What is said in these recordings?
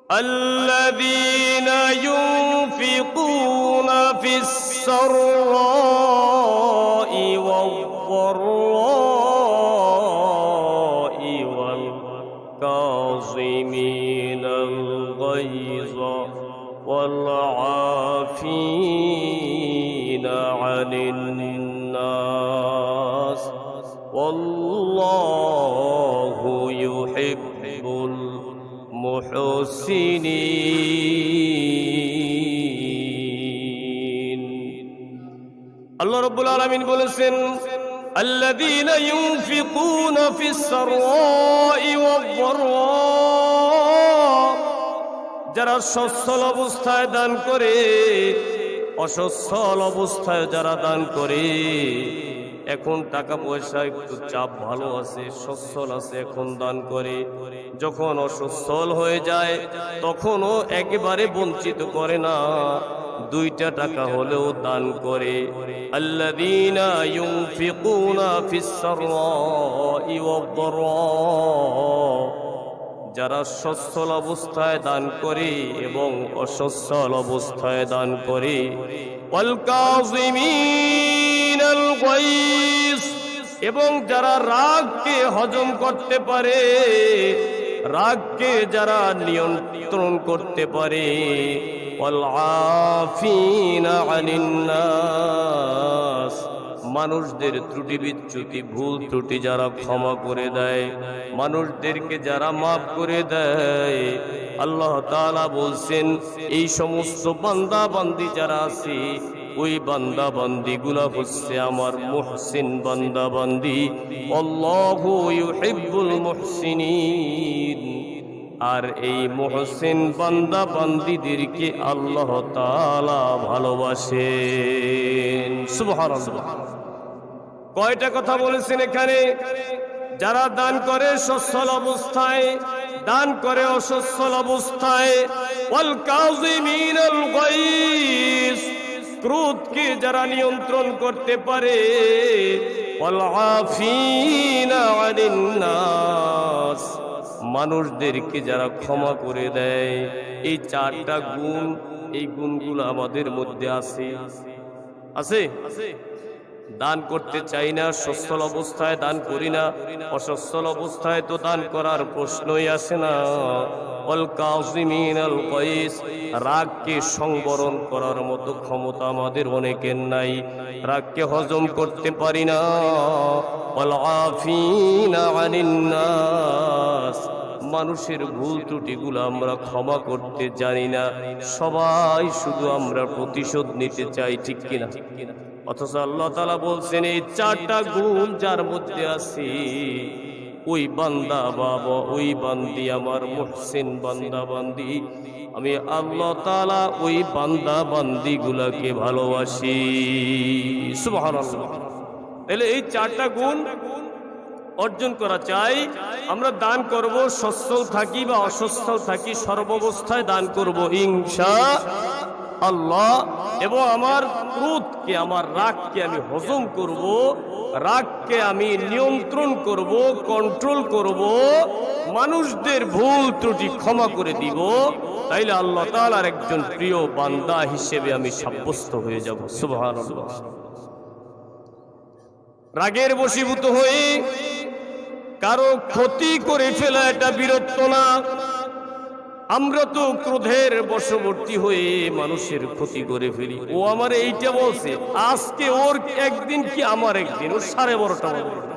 الذين ينفقون في السراء والضراء والكاظمين الغيظ والعافين عن الناس والله يحب المحسنين. আল্লাহ রাব্বুল আলামিন বলেছেন, الذين ينفقون في السراء والضراء, যারা সচ্ছল অবস্থায় দান করে, অসচ্ছল অবস্থায় যারা দান করে। এখন টাকা পয়সা একটু চাপ ভালো আছে, সচ্ছল আছে, এখন দান করে। যখন অসচ্ছল হয়ে যায় তখনও একেবারে বঞ্চিত করে না, 2টা টাকা হলেও দান করে। আল্লাযীনা ইউনফিকুনা ফিস সাররাই ওয়াদ-দাররা, যারা সচ্ছল অবস্থায় দান করে এবং অসচ্ছল অবস্থায় দান করে। ওয়াল কাযিমিনাল গায়জ, এবং যারা রাগকে হজম করতে পারে, রাগকে যারা নিয়ন্ত্রণ করতে পারে। ওয়াল আফিনা আনিন নাস, মানুষদের ত্রুটি বিচ্যুতি ভুল ত্রুটি যারা ক্ষমা করে দেয়, মানুষদেরকে যারা মাফ করে দেয়। আল্লাহ তাআলা বলছেন, এই সমস্ত বান্দা বান্দি যারা আছে, ওই বান্দা বান্দিগুলা হচ্ছে আমার মুহসিন বান্দা বান্দি। আল্লাহু ইউহিব্বুল মুহসিনিন, আর এই মুহসিন বান্দা বান্দিদেরকে আল্লাহ তাআলা ভালোবাসেন। সুবহানাল্লাহ। কয়টা কথা বলেছেন এখানে? যারা দান করে সচ্ছল অবস্থায়, দান করে অসচ্ছল অবস্থায়। ওয়াল কাযিমিনাল গায়জ, ক্রোধকে যারা নিয়ন্ত্রণ করতে পারে। ওয়াল আফিনা আনিন নাস, মানুষদেরকে যারা ক্ষমা করে দেয়। এই 4টা গুণ, এই গুণগুলো আমাদের মধ্যে আছে। আছে? দান করতে চাই না, সচ্ছল অবস্থায় দান করি না, অসচ্ছল অবস্থায় তো দান করার প্রশ্নই আসে না। ওয়াল কাযিমিনাল গায়জ, রাগকে সংবরণ করার মতো ক্ষমতা আমাদের অনেকের নাই, রাগকে হজম করতে পারি না। ওয়াল আফিনা আনিন নাস, মানুষের ভুল ত্রুটিগুলো আমরা ক্ষমা করতে জানি না। সবাই শুধু আমরা প্রতিশোধ নিতে চাই, ঠিক কিনা? অথচ আল্লাহ তাআলা বলছেন, এই 4টা গুণ যার মধ্যে আছে, ওই বান্দা বাবা, ওই বান্দি আমার মুহসিন বান্দা বান্দি, আমি আল্লাহ তাআলা ওই বান্দা বান্দিগুলোকে ভালোবাসি। সুবহানাল্লাহ। তাহলে এই 4টা গুণ অর্জন করা চাই। আমরা দান করব, সচ্ছল থাকি বা অসচ্ছল থাকি, সর্বাবস্থায় দান করব ইনশাআল্লাহ। এবং আমার ক্রোধকে, আমার রাগকে আমি হজম করব, রাগকে আমি নিয়ন্ত্রণ করব, কন্ট্রোল করব, মানুষদের ভুল ত্রুটি ক্ষমা করে দিব। তাইলে আল্লাহ তাআলার একজন প্রিয় বান্দা হিসেবে আমি সাব্যস্ত হয়ে যাব। সুবহানাল্লাহ। রাগের বশীভূত হয়ে কারো ক্ষতি করে ফেলা এটা বীরত্ব না। আমরা তো ক্রোধের বশবর্তী হয়ে মানুষের ক্ষতি করে ফেলি। ও আমার এইটা বলছে, আজকে ওর একদিন কি আমার একদিন, ওর 12:30টা বাজে।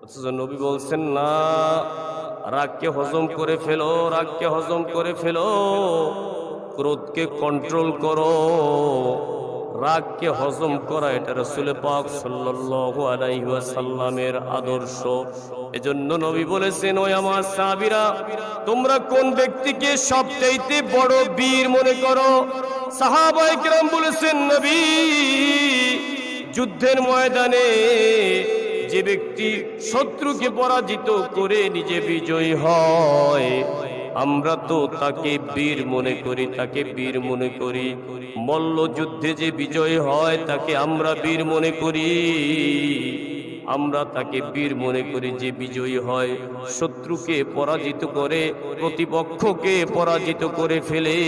অথচ নবী বলছেন, না, রাগকে হজম করে ফেলো, রাগকে হজম করে ফেলো, ক্রোধকে কন্ট্রোল করো। রাগকে হজম করা এটা রাসূল পাক সাল্লাল্লাহু আলাইহি ওয়াসাল্লামের আদর্শ। এজন্য নবী বলেছেন, ওই আমার সাহাবীরা, তোমরা কোন ব্যক্তিকে সবচাইতে বড় বীর মনে করো? সাহাবায়ে কেরাম বলেছেন, নবী, যুদ্ধের ময়দানে যে ব্যক্তি শত্রুকে পরাজিত করে নিজে বিজয়ী হয়, আমরা তো তাকে বীর মনে করি, তাকে বীর মনে করি। মল্লযুদ্ধে যে বিজয় হয় তাকে আমরা বীর মনে করি, আমরা তাকে বীর মনে করি যে বিজয়ী হয়। সত্য শত্রুকে পরাজিত করে, প্রতিপক্ষকে পরাজিত করে ফেলে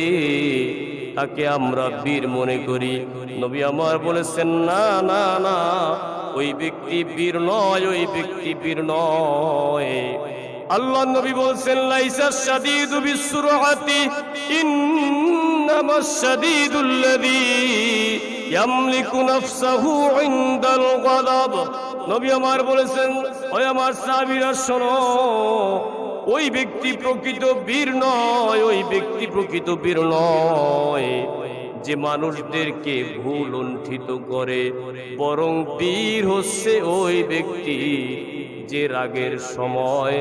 তাকে আমরা বীর মনে করি। নবী আমার বলেছেন, না না না, ওই ব্যক্তি বীর নয়, ওই ব্যক্তি বীর নয়। আল্লাহ নবী বলছেন, লাইসা শাদীদু বিসুরআতি ইন্নামাশ শাদীদুল্লাযী ইয়ামলিকু নাফসাহু ইনদাল গাদাব। নবী আমার বলেছেন, ওই আমার সাহাবীরা শোনো, ওই ব্যক্তি প্রকৃত বীর নয়, ওই ব্যক্তি প্রকৃত বীর নয় যে মানুষদেরকে ভুল লুণ্ঠিত করে, বরং বীর হচ্ছে ওই ব্যক্তি যে রাগের সময়,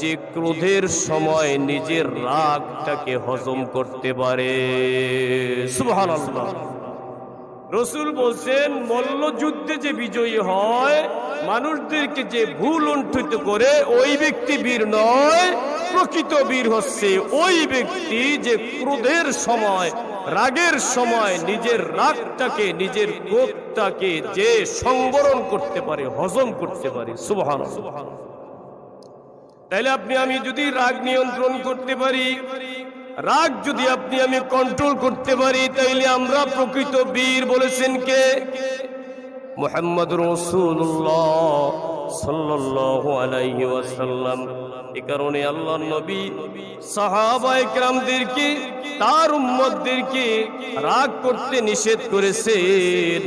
যে ক্রোধের সময় নিজের রাগটাকে হজম করতে পারে। সুবহানাল্লাহ। রাসূল বলছেন, মল্লযুদ্ধে যে বিজয়ী হয়, মানুষদেরকে যে ভুল লুণ্ঠিত করে, ওই ব্যক্তি বীর নয়। প্রকৃত বীর হচ্ছে ওই ব্যক্তি যে ক্রোধের সময়, রাগের সময় নিজের রাগটাকে, নিজের ক্রোধটাকে যে সংবরণ করতে পারে, হজম করতে পারে। সুবহানাল্লাহ। তাইলে আপনি আমি যদি রাগ নিয়ন্ত্রণ করতে পারি, রাগ যদি আপনি আমি কন্ট্রোল করতে পারি, তাইলে আমরা প্রকৃত বীর। বলেছেন কে? মুহাম্মদুর রাসূলুল্লাহ সাল্লাল্লাহু আলাইহি ওয়াসাল্লাম। এই কারণে আল্লাহর নবী সাহাবায়ে কেরামদেরকে, তার উম্মতদেরকে রাগ করতে নিষেধ করেছেন,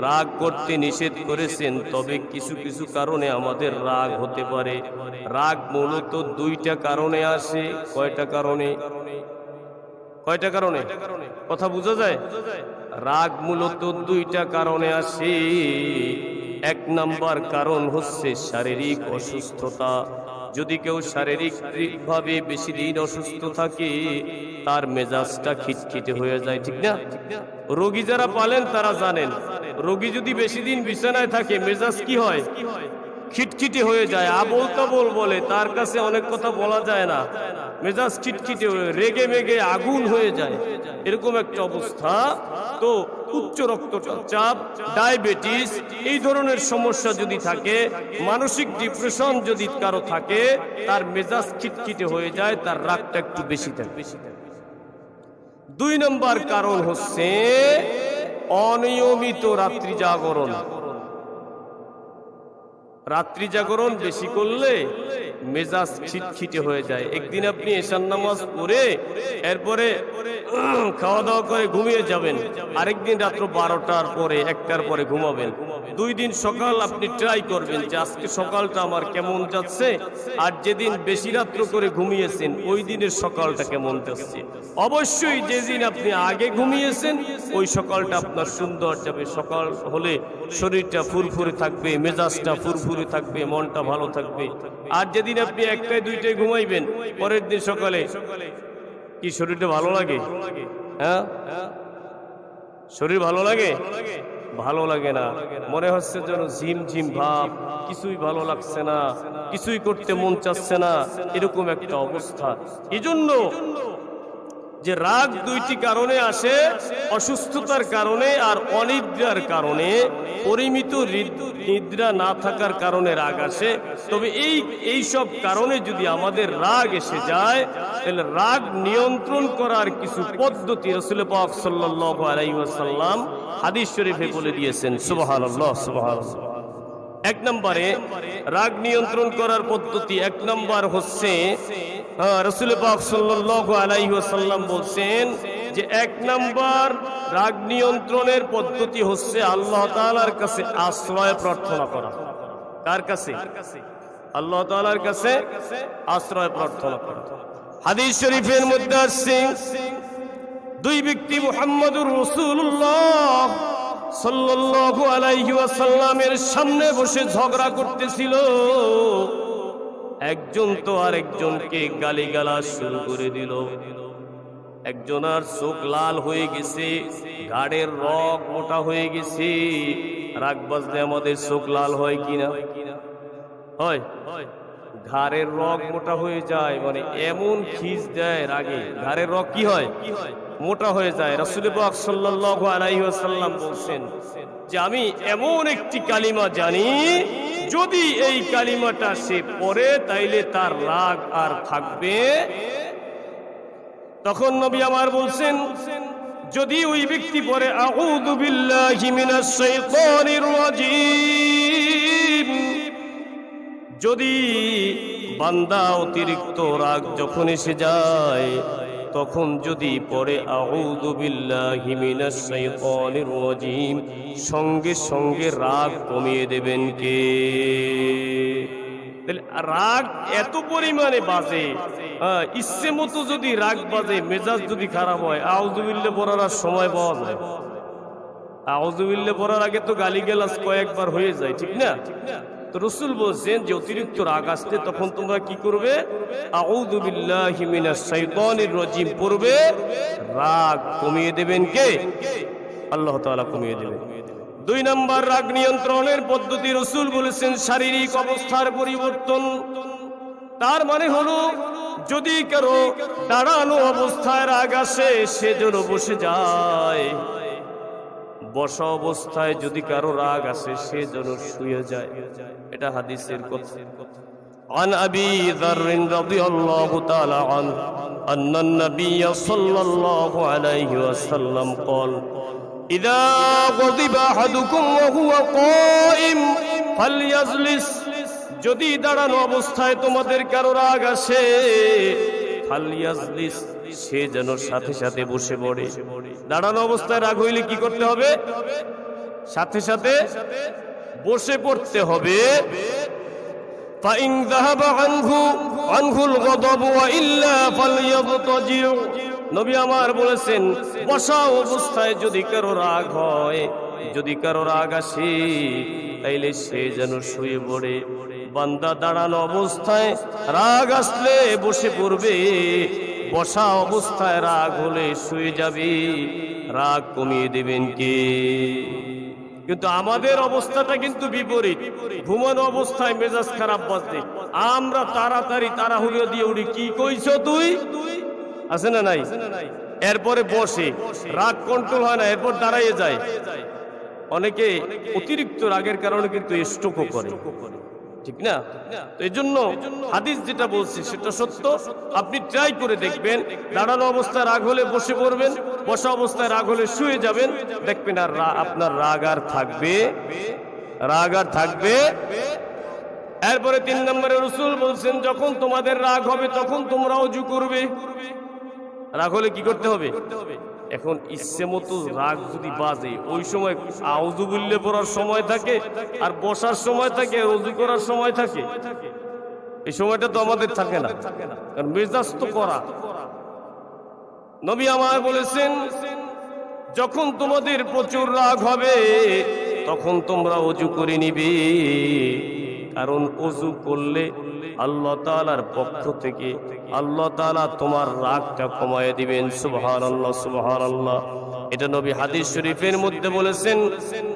রাগ করতে নিষেধ করেছেন। তবে কিছু কিছু কারণে আমাদের রাগ হতে পারে। রাগ মূলত দুইটা কারণে আসে। কয়টা কারণে? কয়টা কারণে? কথা বোঝা যায়? রাগ মূলত দুইটা কারণে আসে। এক নাম্বার কারণ হচ্ছে শারীরিক অসুস্থতা। যদি কেউ শারীরিকভাবে বেশি দিন অসুস্থ থাকে, তার মেজাজটা খিটখিটে হয়ে যায়, ঠিক না? রোগী যারা পালেন তারা জানেন, রোগী যদি বেশি দিন বিছানায় থাকে, মেজাজ কি হয়? খিটখিটে হয়ে যায়, আবোল তাবোল বলে, তার কাছে অনেক কথা বলা যায় না, মেজাজ খিটখিটে হয়ে, রেগে মেগে আগুন হয়ে যায়, এরকম একটা অবস্থা। তো উচ্চ রক্তচাপ, ডায়াবেটিস, এই ধরনের সমস্যা যদি থাকে, মানসিক ডিপ্রেশন যদি কারো থাকে, তার মেজাজ খিটখিটে হয়ে যায়, তার রাগটা একটু বেশি থাকে। দুই নম্বর কারণ হচ্ছে অনিয়মিত রাত্রি জাগরণ। রাত্রি জাগরণ বেশি করলে মেজাজ খিটখিটে হয়ে যায়। একদিন আপনি এশার নামাজ পড়ে এরপরে খাওয়া দাওয়া করে ঘুমিয়ে যাবেন, আরেকদিন রাত্র 12টার পরে 1টার পরে ঘুমাবেন। 2 দিন সকাল আপনি ট্রাই করবেন যে আজকে সকালটা আমার কেমন যাচ্ছে, আর যেদিন বেশি রাত্র করে ঘুমিয়েছেন ওই দিনের সকালটা কেমন যাচ্ছে। অবশ্যই যেদিন আপনি আগে ঘুমিয়েছেন ওই সকালটা আপনার সুন্দর যাবে। সকাল হলে শরীরটা ফুরফুরে থাকবে, মেজাজটা ফুরফুরে থাকবে, মনটা ভালো থাকবে। আর যেদিন আপনি 1টায় 2টায় ঘুমাইবেন, পরের দিন সকালে কি শরীরটা ভালো লাগে? হ্যাঁ, শরীর ভালো লাগে? ভালো লাগে না, মনে হচ্ছে যেন ঝিমঝিম ভাব, কিছুই ভালো লাগছে না, কিছুই করতে মন চাচ্ছে না, এরকম একটা অবস্থা। এজন্য যে রাগ দুইটি কারণে আসে, অসুস্থতার কারণে আর অনিদ্রার কারণে। পরিমিত নিদ্রা না থাকার কারণে রাগ আসে। তবে এই সব কারণে যদি আমাদের রাগ এসে যায়, তাহলে রাগ নিয়ন্ত্রণ করার কিছু পদ্ধতি রাসূল পাক সাল্লাল্লাহু আলাইহি ওয়াসাল্লাম হাদিস শরীফে বলে দিয়েছেন। সুবহানাল্লাহ, সুবহানাল্লাহ। এক নম্বরে রাগ নিয়ন্ত্রণ করার পদ্ধতি, এক নম্বর হচ্ছে রাসূল পাক সাল্লাল্লাহু আলাইহি ওয়াসাল্লাম বলছেন যে 1 নম্বর রাগ নিয়ন্ত্রণের পদ্ধতি হচ্ছে আল্লাহ তাআলার কাছে আশ্রয় প্রার্থনা করা। কার কাছে? আল্লাহ তাআলার কাছে আশ্রয় প্রার্থনা করা। হাদিস শরীফের মধ্যে আছে, 2 ব্যক্তি মুহাম্মদুর রাসূলুল্লাহ সাল্লাল্লাহু আলাইহি ওয়াসাল্লামের সামনে বসে ঝগড়া করতেছিল। একজন তো আরেকজনকে গালিগালাজ শুরু করে দিল। একজনের চোখ লাল হয়ে গেছে, ঘাড়ের রগ মোটা হয়ে গেছে। রাগ বাজলে আমাদের চোখ লাল হয় কিনা? হয়। ঘাড়ের রগ মোটা হয়ে যায়, মানে এমন খিস দেয় রাগে, ঘাড়ের রগ কি হয়? মোটা হয়ে যায়। রাসূল পাক সাল্লাল্লাহু আলাইহি ওয়াসাল্লাম বলছেন যে আমি এমন একটি কালিমা জানি যদি এই কালিমাটা সে পড়ে তাইলে তার রাগ আর থাকবে। তখন নবী আমার বলছেন, যদি ওই ব্যক্তি পড়ে আউযু বিল্লাহি মিনাশ শাইতানির রাজীম, যদি বান্দা অতিরিক্ত রাগ যখন এসে যায় তখন যদি পড়ে আউযু বিল্লাহি মিনাশ শাইতানির রাজীম, সঙ্গে সঙ্গে রাগ কমিয়ে দেবেন কে? রাগ এত পরিমাণে বাজে, ইচ্ছে মতো যদি রাগ বাজে, মেজাজ যদি খারাপ হয়, আউযু বিল্লাহ পড়ার আর সময় পাওয়া যায়? আউযু বিল্লাহ পড়ার আগে তো গালিগালাজ কয়েকবার হয়ে যায়, ঠিক না? তো রাসূল বলছেন যে অতিরিক্ত রাগ আসলে তখন তোমরা কি করবে? আউযু বিল্লাহি মিনাশ শাইতানির রাজীম পড়বে, রাগ কমিয়ে দেবেন কে? আল্লাহ তাআলা কমিয়ে দেবেন। 2 নম্বর রাগ নিয়ন্ত্রণের পদ্ধতি রাসূল বলেছেন শারীরিক অবস্থার পরিবর্তন। তার মানে হলো যদি কারো দাঁড়ানো অবস্থায় রাগ আসে সে যেন বসে যায়, বসা অবস্থায় যদি কারো রাগ আসে সে যেন শুয়ে যায়। এটা হাদিসের কথা। عن أبي ذر رضي الله تعالى عنه أن النبي صلى الله عليه وسلم قال إذا غضب أحدكم وهو قائم فليجلس, যদি দাঁড়ানো অবস্থায় তোমাদের কারো রাগ আসে ফালইয়াজলিস, সে যেন সাথে সাথে বসে পড়ে। দাঁড়ানো অবস্থায় রাগ হইলে কি করতে হবে? সাথে সাথে বসে পড়তে হবে। فإن ذهب عنه الغضب وإلا فليضطجع, নবী আমার বলেছেন বসা অবস্থায় যদি কারো রাগ হয়, যদি কারো রাগ আসে তাইলে সে যেন শুয়ে পড়ে। বান্দা দাঁড়ানো অবস্থায় রাগ আসলে বসে পড়বে, বসা অবস্থায় রাগ হলে শুয়ে যাবে, রাগ কমিয়ে দেবেন কে? কিন্তু আমাদের অবস্থাটা কিন্তু বিপরীত। ঘুমানো অবস্থায় মেজাজ খারাপ বাজে, আমরা তাড়াতাড়ি তাড়াহুড়ো দিয়ে উঠি, কি কইছো তুই, আছে না নাই? এরপরে বসে, রাগ কন্ট্রোল হয় না, এরপর দাঁড়াইয়ে যায়। অনেকে অতিরিক্ত রাগের কারণে কিন্তু স্ট্রোকও করে, ঠিক না? তো এই জন্য হাদিস যেটা বলছে সেটা সত্য। আপনি ট্রাই করে দেখবেন, দাঁড়ানো অবস্থায় রাগ হলে বসে পড়বেন, বসা অবস্থায় রাগ হলে শুয়ে যাবেন, দেখবেন আর আপনার রাগ আর থাকবে, রাগ আর থাকবে। এরপরে 3 নম্বরে রাসূল বলছেন যখন তোমাদের রাগ হবে তখন তোমরা ওযু করবে। রাগ হলে কি করতে হবে? এখন ইচ্ছে মতো রাগ যদি বাজে, ওই সময় আউযু বিল্লাহ পড়ার সময় থাকে, আর বসার সময় থাকে, ওযু করার সময় থাকে। এই সময়টা তো আমাদের থাকে না, কারণ মেজাজ তো করা। নবী আমার বলেছেন যখন তোমাদের প্রচুর রাগ হবে তখন তোমরা ওযু করে নিবে, কারণ ওযু করলে আল্লাহ তাআলার পক্ষ থেকে আল্লাহ তাআলা তোমার রাগটা কমায় দিবেন। সুবহানাল্লাহ, সুবহানাল্লাহ। এটা নবী হাদিস শরীফের মধ্যে বলেছেন,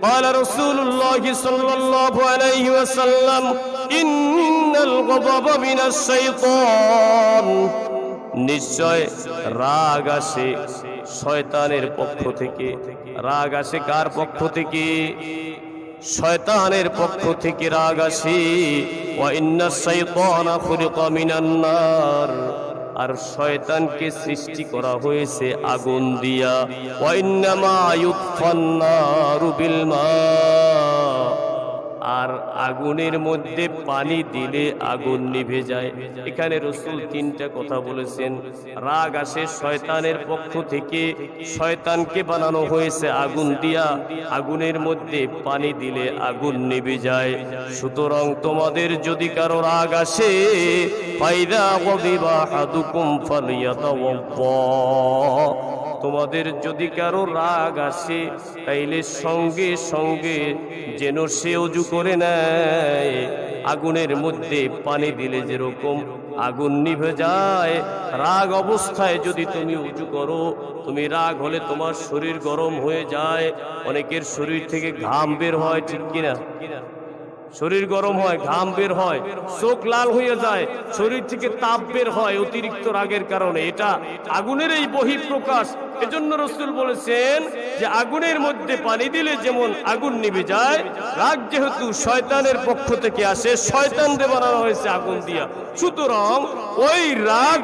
ক্বালা রাসূলুল্লাহ সাল্লাল্লাহু আলাইহি ওয়াসাল্লাম ইন্নাল গযবা মিনাশ শাইতান, নিশ্চয় রাগ আসে শয়তানের পক্ষ থেকে। রাগ আসে কার পক্ষ থেকে? শয়তানের পক্ষ থেকে রাগ আসে। ওয়া ইন্নাশ শাইতানা খুলিকা মিনান নার, আর শয়তানকে সৃষ্টি করা হয়েছে আগুন দিয়া। ওয়া ইন্নামা ইউতফান নারু বিল মা, আর আগুনের মধ্যে পানি দিলে আগুন নিভে যায়। এখানে রাসূল 3টা কথা বলেছেন। রাগ আসে শয়তানের পক্ষ থেকে, শয়তানকে বানানো হয়েছে আগুন দিয়া, আগুনের মধ্যে পানি দিলে আগুন নিভে যায়। সুতরাং তোমাদের যদি কারো রাগ আসে, ফাইদা গদিবা আহাদুকুম ফালিয়াতাওয়াদ্দা, তোমাদের যদি কারো রাগ আসে তাইলে সঙ্গে সঙ্গে যেন সে ওযু করে নেয়। আগুনের মধ্যে পানি দিলে যেরকম আগুন নিভে যায়, রাগ অবস্থায় যদি তুমি ওযু করো, তুমি রাগ হলে তোমার শরীর গরম হয়ে যায়। অনেকের শরীর থেকে ঘাম বের হয়, ঠিক কিনা? শরীর গরম হয়, ঘাম বের হয়, চোখ লাল হয়ে যায়, শরীর থেকে তাপ বের হয় অতিরিক্ত রাগের কারণে। এটা আগুনের এই বহিঃপ্রকাশ। এজন্য রাসূল বলেছেন যে আগুনের মধ্যে পানি দিলে যেমন আগুন নিভে যায়, রাগ যেহেতু শয়তানের পক্ষ থেকে আসে, শয়তানকে বানানো হয়েছে আগুন দিয়া, সুতরাং ওই রাগ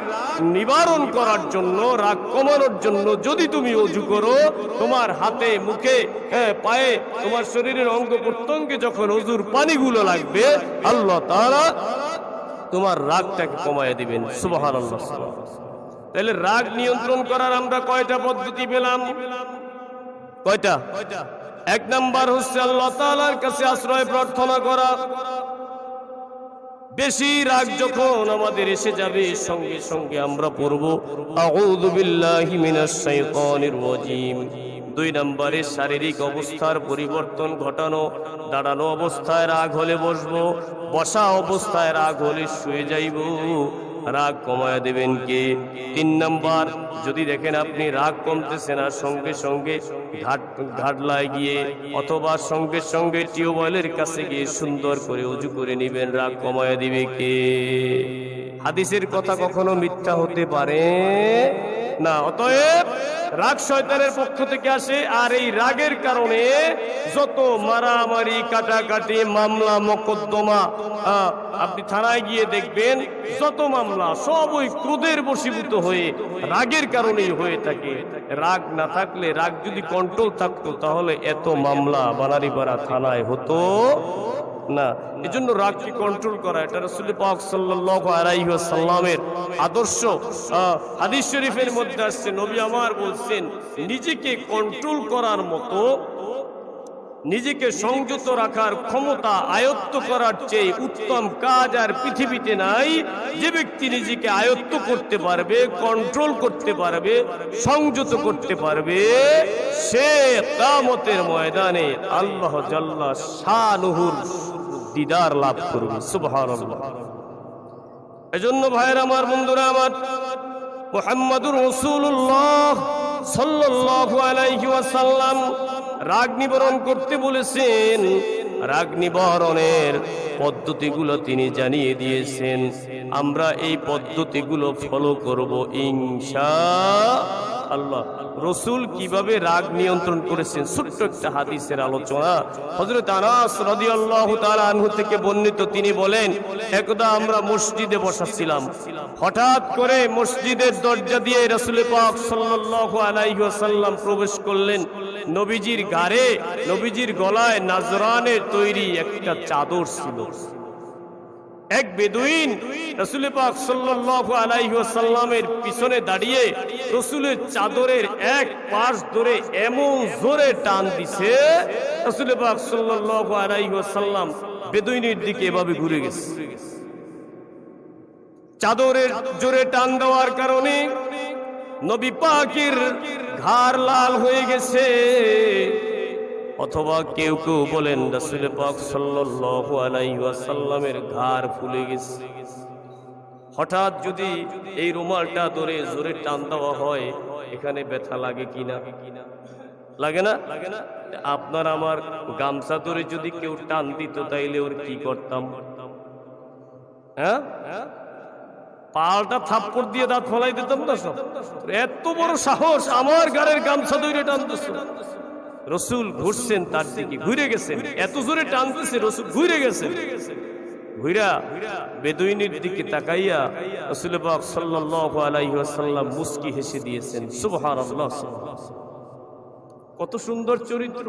নিবারণ করার জন্য, রাগ কমানোর জন্য যদি তুমি ওযু করো, তোমার হাতে মুখে পায়ে তোমার শরীরের অঙ্গ প্রত্যঙ্গে যখন ওযুর পানিগুলো লাগবে, আল্লাহ তাআলা তোমার রাগটাকে কমায় দিবেন। সুবহানাল্লাহ। তাহলে রাগ নিয়ন্ত্রণ করার আমরা কয়টা পদ্ধতি পেলাম? কয়টা? এক নাম্বার হচ্ছে আল্লাহ তাআলার কাছে আশ্রয় প্রার্থনা করা। বেশি রাগ যখন আমাদের এসে যাবে, সঙ্গে সঙ্গে আমরা পড়ব আউযু বিল্লাহি মিনাশ শাইতানির রাজীম। দুই নম্বরে শারীরিক অবস্থার পরিবর্তন ঘটানো। দাঁড়ানো অবস্থায় রাগ হলে বসবো, বসা অবস্থায় রাগ হলে শুয়ে যাইব। রাগ কমায় দেবেন কে? তিন নম্বর, যদি দেখেন আপনি রাগ কমতেছে না, সঙ্গে সঙ্গে ঘাটলায় গিয়ে অথবা সঙ্গে সঙ্গে টিউবওয়েলের কাছে গিয়ে সুন্দর করে ওযু করে নেবেন। রাগ কমায় দিবে কে? হাদিসের কথা কখনো মিথ্যা হতে পারে না। অতএব রাগ শয়তানের পক্ষ থেকে আসে, আর এই রাগের কারণে যত মারামারি, কাটাকাটি, মামলা মোকদ্দমা, আপনি থানায় গিয়ে দেখবেন যত মামলা সব ওই ক্রোধের বশীভূত হয়ে রাগের কারণেই হয়ে থাকে। রাগ না থাকলে, রাগ যদি কন্ট্রোল থাকতো, তাহলে এত মামলা বানারীপাড়া থানায় হতো না। এজন্য রাগকে কন্ট্রোল করা, এটা রাসূল পাক সাল্লাল্লাহু আলাইহি ওয়াসাল্লামের আদর্শ। হাদিস শরীফের মধ্যে আসছে, নবী আমার বলছেন, নিজেকে কন্ট্রোল করার মতো, নিজেকে সংযত রাখার ক্ষমতা আয়ত্ত করার চেয়ে উত্তম কাজ আর পৃথিবীতে নাই। যে ব্যক্তি নিজেকে আয়ত্ত করতে পারবে, কন্ট্রোল করতে পারবে, সংযত করতে পারবে, সে কিয়ামতের ময়দানে আল্লাহ জাল্লা শানুহুর দিদার লাভ করবে। সুবহানাল্লাহ। এজন্য ভাইয়েরা আমার, বন্ধুরা আমার, মুহাম্মাদুর রাসূলুল্লাহ সাল্লাল্লাহু আলাইহি ওয়াসাল্লাম রাগ নিবারণ করতে বলেছেন। রাগ নিবারণের পদ্ধতিগুলো তিনি জানিয়ে দিয়েছেন। আমরা এই পদ্ধতিগুলো ফলো করব ইনশাআল্লাহ। রাসূল কিভাবে রাগ নিয়ন্ত্রণ করেছেন, ছোট্ট একটা হাদিসের আলোচনা। হযরত আনাস রাদিয়াল্লাহু তাআলা আনহু থেকে বর্ণিত, তিনি বলেন, একদা আমরা মসজিদে বসাছিলাম, হঠাৎ করে মসজিদের দরজা দিয়ে রাসূল পাক সাল্লাল্লাহু আলাইহি ওয়াসাল্লাম প্রবেশ করলেন। নবীজির গায়ে, নবীজির গলায় নাজরানের তৈরি একটা চাদর ছিল। এক বেদুইন রাসূল পাক সাল্লাল্লাহু আলাইহি ওয়াসাল্লামের পিছনে দাঁড়িয়ে রাসূলের চাদরের এক পাশ ধরে এমন জোরে টান দিছে, রাসূল পাক সাল্লাল্লাহু আলাইহি ওয়াসাল্লাম বেদুইনের দিকে এভাবে ঘুরে গেছে। চাদরের জোরে টান দেওয়ার কারণে নবী পাকের ঘাড় লাল হয়ে গেছে, অথবা কেউ কেউ বলেন রাসূল পাক সাল্লাল্লাহু আলাইহি ওয়াসাল্লামের ঘাড় ফুলে গেছে। হঠাৎ যদি এই রুমালটা ধরে জোরে টান দেওয়া হয়, এখানে ব্যথা লাগে কিনা? লাগে না? আপনার আমার গামছা ধরে যদি কেউ টান দিত, তাইলে ওর কি করতাম? হ্যাঁ, পাল্টা থাপ্পড় দিয়ে দাঁত ফলাই দিতাম না। সব এত বড় সাহস, আমার গাড়ির গামছা ধরে টানতেছ। রাসূল ঘুরছেন তার দিকে, ঘুরে গেছেন, এত জোরে টানতেছে রাসূল ঘুরে গেছেন। ঘুরা বেদুইনের দিকে তাকাইয়া রাসূল পাক সাল্লাল্লাহু আলাইহি ওয়াসাল্লাম মুস্কি হেসে দিয়েছেন। সুবহানাল্লাহ। কত সুন্দর চরিত্র!